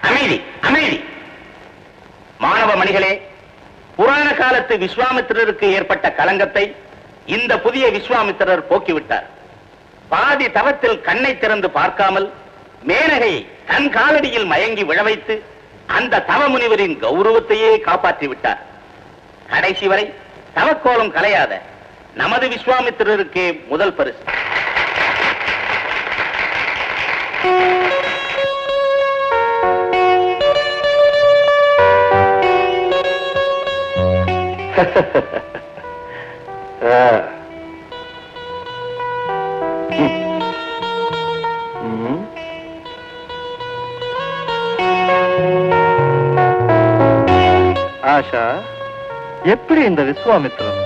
அமைதி அமைதி. மாணவ மணிகளே, புராண காலத்து விஸ்வாமித்திரருக்கு ஏற்பட்ட கலங்கத்தை இந்த புதிய விஸ்வாமித்திரர் போக்கிவிட்டார். பாதி தவத்தில் கண்ணை திறந்து பார்க்காமல் மேனகை தன் காலடியில் மயங்கி விழவைத்து அந்த தவ முனிவரின் கௌரவத்தையே காப்பாற்றி விட்டார். கடைசி வரை தவக்கோலம் கலையாத நமது விஸ்வாமித்திரருக்கே முதல் பரிசு. ஆஷா, எப்படி இந்த விஸ்வாமித்திரன்?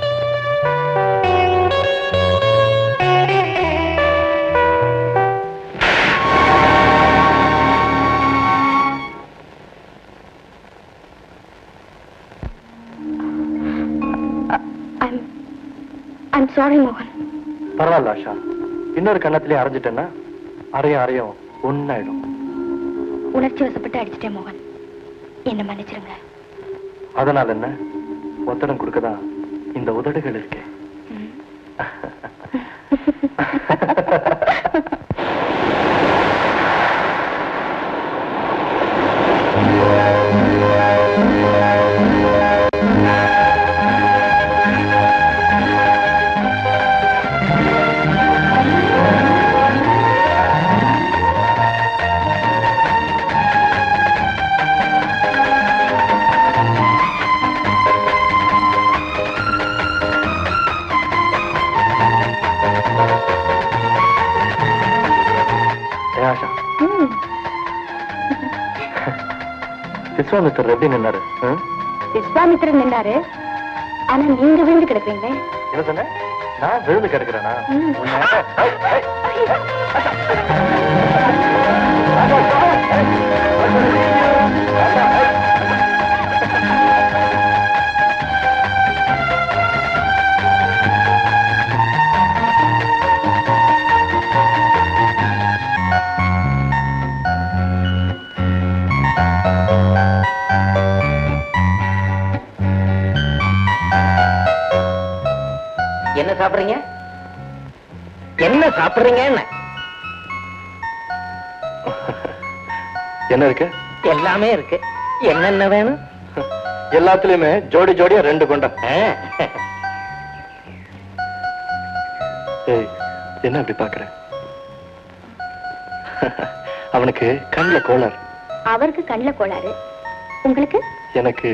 சாரி மோகன். பரவாயில்ல ஆஷா, இன்னொரு கண்ணத்திலே அரைஞ்சிட்டேன்னா அரையும் ஒன்னாயிடும். உணர்ச்சி வசப்பட்டு அடிச்சிட்டேன் மோகன், என்ன மன்னிச்சிருங்க. அதனால என்ன, ஒத்தடம் கொடுக்கதான் இந்த உதடுகள் இருக்கே. விஸ்வாமித்திரர் எப்படி நின்னாரு? விஸ்வாமித்திரன் நின்னாரு, ஆனா நீங்க விழுந்து கிடக்குறீங்களே. என்ன சொன்ன? நான் விழுந்து கிடக்குறேனா? என்ன சாப்பிடுறீங்க? என்ன சாப்பிடுறீங்க? என்ன இருக்கு? எல்லாமே இருக்கு. என்னென்ன வேணும்? எல்லாத்துலயுமே ஜோடி ஜோடியா 2 கொண்டா. என்ன அப்படி பாக்குற? அவனுக்கு கண்ணுல கோளாறு. அவருக்கு கண்ணுல கோளாறு, உங்களுக்கு? எனக்கு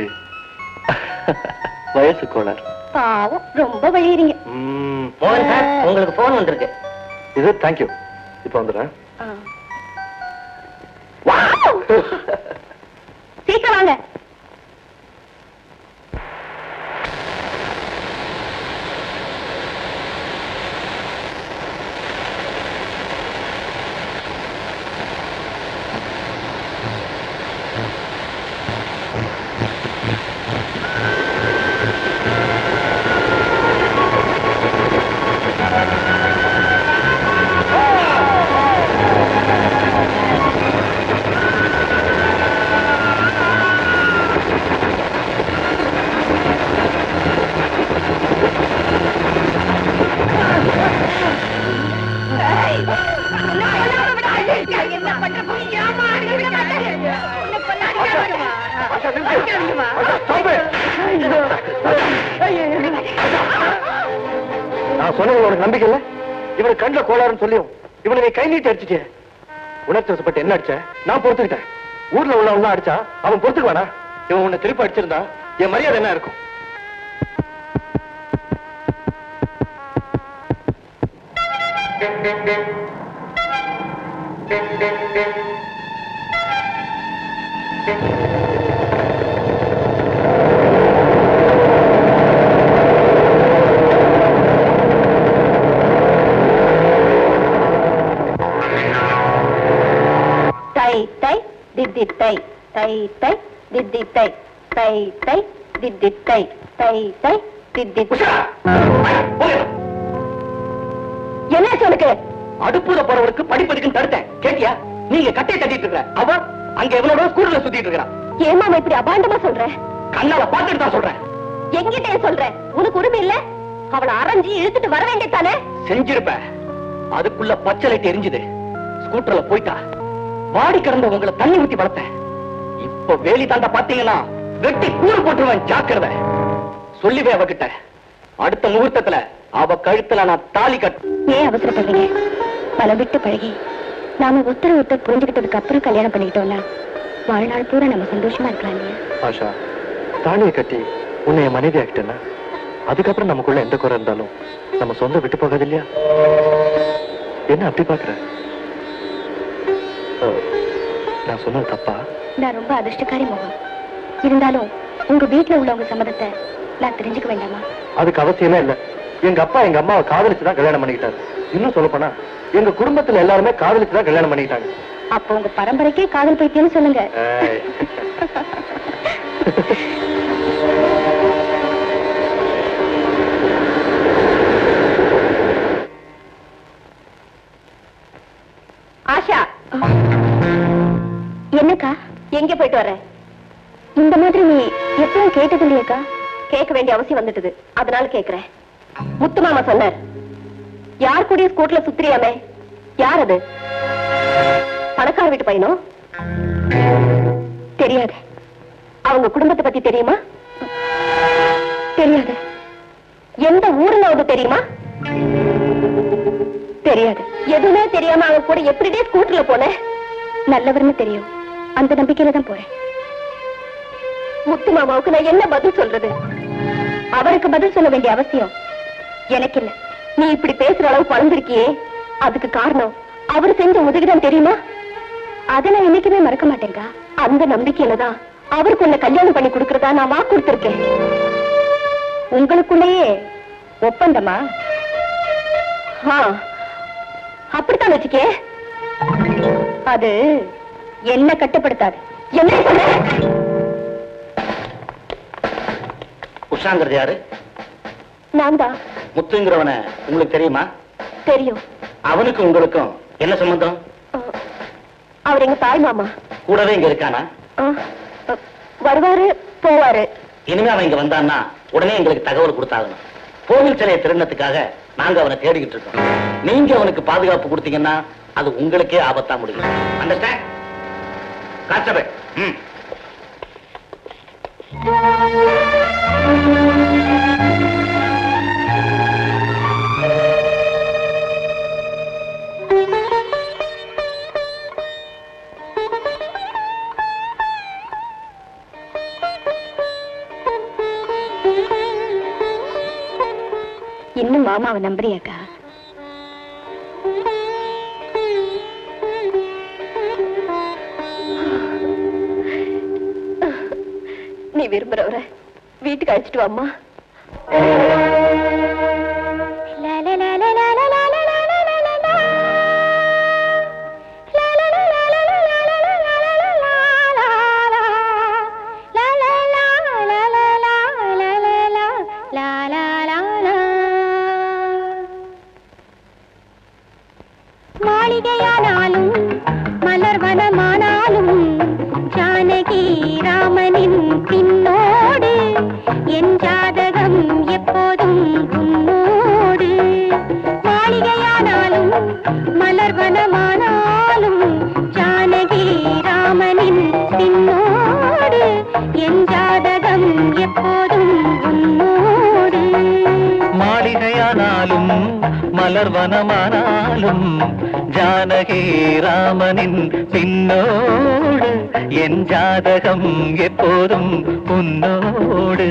வயசு கோளாறு. பாவம், ரொம்ப வழியறீங்க. உங்களுக்கு போன் வந்திருக்கு. இது தேங்க்யூ. இப்ப வந்துடுறேன். சீக்கிரம் வாங்க. நான் சொன்னது உனக்கு நம்பிக்கை இல்ல? இவனுக்கு கண்ணுல கோளாறுன்னு சொல்லியும் இவனை நீ கை நீட்டி அடிச்சுட்டே. உணர்ச்சி வசப்பட்டு என்ன அடிச்ச? நான் பொறுத்துக்கிட்டேன். ஊர்ல உள்ளவங்க அடிச்சா அவன் பொறுத்துக்குவானா? இவன் உன்னை திருப்பி அடிச்சிருந்தா என் மரியாதை என்ன இருக்கும்? என்ன சொல்லுக்கு? அடுப்புல போறவருக்கு படிப்பதுக்கு தடுத்தேன். கேட்டியா? நீங்க கட்டை தட்டிட்டு இருக்க அவ அங்க எவனோட ஸ்கூட்டர்ல சுத்திட்டு இருக்கான். ஏன் மாமா இப்படி அபாண்டமா சொல்ற? கண்ணால பாத்துட்டு தான் சொல்றேன். எங்கிட்ட சொல்ற? உனக்கு உரிமை இல்ல? அவளை அரைஞ்சி இழுத்துட்டு வர வேண்டியதானே? செஞ்சிருப்ப. அதுக்குள்ள பச்சை லைட் எரிஞ்சுது. ஸ்கூட்டர்ல போயிட்டா. வாடி கிடந்த உங்களை தண்ணி ஊத்தி வளர்த்தேன். இப்ப வேலி தாண்டா பாத்தீங்கன்னா வெட்டி கூறு போட்டுருவேன். ஜாக்கிரதை. சொல்லிவே அவகிட்ட. அடுத்த முகூர்த்தத்துல அவ கழுத்துல நான் தாலி கட்டு. ஏன் அவசரப்படுறீங்க? பல விட்டு பழகி நாம ஒருத்தர் புரிஞ்சுக்கிட்டதுக்கு அப்புறம் கல்யாணம் பண்ணிக்கிட்டோம்னா வாழ்நாள் பூரா நம்ம சந்தோஷமா இருக்கலாம் இல்லையா? ஆஷா, தாலியை கட்டி உன்னை என் மனைவி ஆகிட்டேன்னா அதுக்கப்புறம் நமக்குள்ள எந்த குறை இருந்தாலும் நம்ம சொந்த விட்டு போகாது இல்லையா? என்ன அப்படி பாக்குற? நான் சொன்னது தப்பா? நான் ரொம்ப அதிர்ஷ்டக்காரி மோகன். இருந்தாலும் உங்க வீட்டுல உள்ளவங்க சம்மதத்தை நான் தெரிஞ்சுக்க வேண்டாமா? அதுக்கு அவசியமே இல்ல. எங்க அப்பா எங்க அம்மாவை காதலிச்சுதான் கல்யாணம் பண்ணிக்கிட்டாரு. இன்னும் சொல்ல போனா எங்க குடும்பத்துல எல்லாருமே காதலிச்சுதான் கல்யாணம் பண்ணிக்கிட்டாங்க. அப்போ உங்க பரம்பரைக்கே காதல் பைத்தியம்னு சொல்லுங்க. ஆஷா, என்னக்கா எங்க போயிட்டு வர? இந்த மாதிரி நீ எப்பவும் கேட்டது இல்லையக்கா? கேட்க வேண்டிய அவசியம் வந்துட்டது, அதனால கேக்குறேன். முத்து மாமா சொன்னார், யார் கூடிய ஸ்கூட்டர்ல சுத்திரியாமே, யார் அது? பணக்கார வீட்டு பையனோ? தெரியாது. அவங்க குடும்பத்தை பத்தி தெரியுமா? தெரியாது. எந்த ஊர்ல தெரியுமா? தெரியாது. எதுவுமே தெரியாம அவங்க கூட எப்படிடே ஸ்கூட்டர்ல போன? நல்லவர்னு தெரியும், அந்த நம்பிக்கையில தான் போறேன். முத்து மாமாவுக்கு நான் என்ன பதில் சொல்றது? அவருக்கு பதில் சொல்ல வேண்டிய அவசியம் எனக்கு இல்ல. நீ இப்படி பேசுற அளவு பழந்திருக்கியே, அதுக்கு காரணம் அவர் செஞ்ச உதவிதான் தெரியுமா? அதை நான் என்னைக்குமே மறக்க மாட்டேங்க. அந்த நம்பிக்கையில தான் அவருக்கு உன்னை கல்யாணம் பண்ணி கொடுக்கறதா நான் வாக்கு கொடுத்திருக்கேன். உங்களுக்குள்ளேயே ஒப்பந்தமா? அப்படித்தான் வச்சுக்கே. அது என்ன கட்டுப்படுத்தாது. என்ன சொல்ல? உஷாங்கிறது யாரு? நான் தான். முத்துங்கிறவன உங்களுக்கு தெரியுமா? தெரியும். அவனுக்கு உங்களுக்கும் என்ன சம்பந்தம்? அவர் எங்க தாய் மாமா. கூடவே இங்க இருக்கானா? வருவாரு போவாரு. இனிமே அவன் இங்க வந்தான்னா உடனே எங்களுக்கு தகவல் கொடுத்தாகணும். கோவில் சிலையை திருநத்துக்காக நாங்க அவனை தேடிக்கிட்டு இருக்கோம். நீங்க அவனுக்கு பாதுகாப்பு கொடுத்தீங்கன்னா அது உங்களுக்கே ஆபத்தா முடியும். அண்டர்ஸ்டாண்ட்? கான்ஸ்டபிள். இன்னும் மாமாவை நம்புறியாக்கா? நீ விரும்புறவர வீட்டுக்கு அழைச்சிட்டு வாம்மா. மாளிகையானாலும் மலர்வனமானாலும் ஜானகி ராமனின் பின்னோடு என் ஜாதகம் எப்போதும் உன்னோடு. மாளிகையானாலும் மலர்வனமானாலும் ஜானகி ராமனின் பின்னோடு என் ஜாதகம் எப்போதும் உன்னோடு. மாளிகையானாலும் மலர்வனமானாலும் ஜானகி ராமனின் பின்னோடு என் ஜாதகம் எப்போதும் உன்னோடு.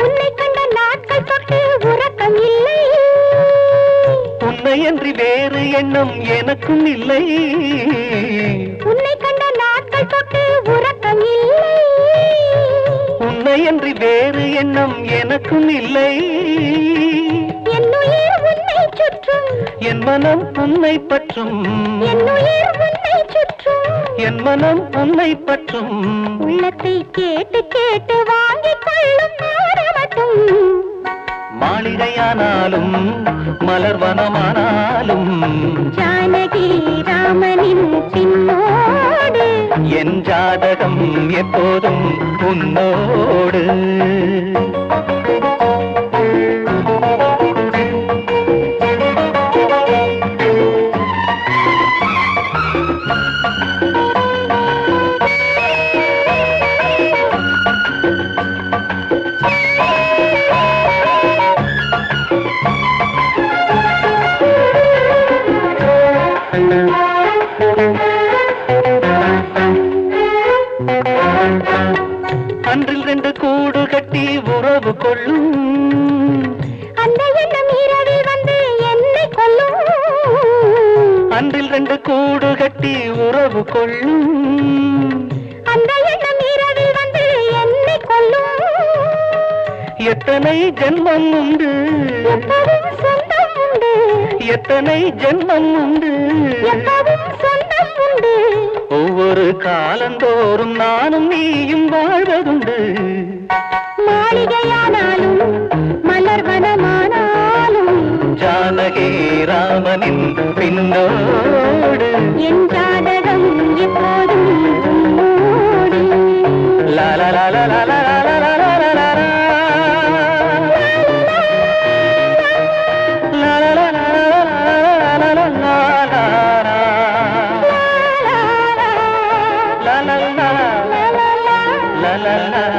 உன்னை கண்ட நாட்கள் தொட்டு எண்ணம் எனக்கும் இல்லை. உன்னை கண்ட நாட்கள் தொட்டு உறக்கம் இல்லை. உன்னையன்றி வேறு எண்ணம் எனக்கும் இல்லை. என்னுயிர் உன்னை சுற்றும், என் மனம் உன்னை பற்றும். என்னுயிர் உன்னை சுற்றும், என் மனம் உன்னை பற்றும். உள்ளத்தை கேட்டு கேட்டு வாங்கிக் கொள்ளும் மாறவட்டும். மாளிகையானாலும் மலர்வனமானாலும் ஜானகி ராமனின் பின்னோடு என் ஜாதகம் எப்போதும் உன்னோடு. அன்றில் 2 கூடு கட்டி உறவு கொள்ளும். அந்த எண்ணம் இரவில் வந்து என்னை கொல்லும். அன்றில் 2 கூடு கட்டி உறவு கொள்ளும். அந்த எண்ணம் இரவில் வந்து என்னை கொல்லும். எத்தனை ஜென்மம் உண்டு, எப்பவும் சொந்தம் உண்டு, எத்தனை ஜென்மம் உண்டு, எப்பவும் சொந்தம் உண்டு. ஒவ்வொரு காலந்தோறும் நானும் நீயும் வாழ்வதுண்டு. மாளிகையானாலும் மலர்வனமானாலும் ஜானகி ராமனின் பின்னோடு என் ஜாதகம் எப்போதும் உன்னோடு. லா லா லா லா லா லா லா லா லா லா லா லா. லா லா லா லா லா லா லா லா லா. La la la la la la la la.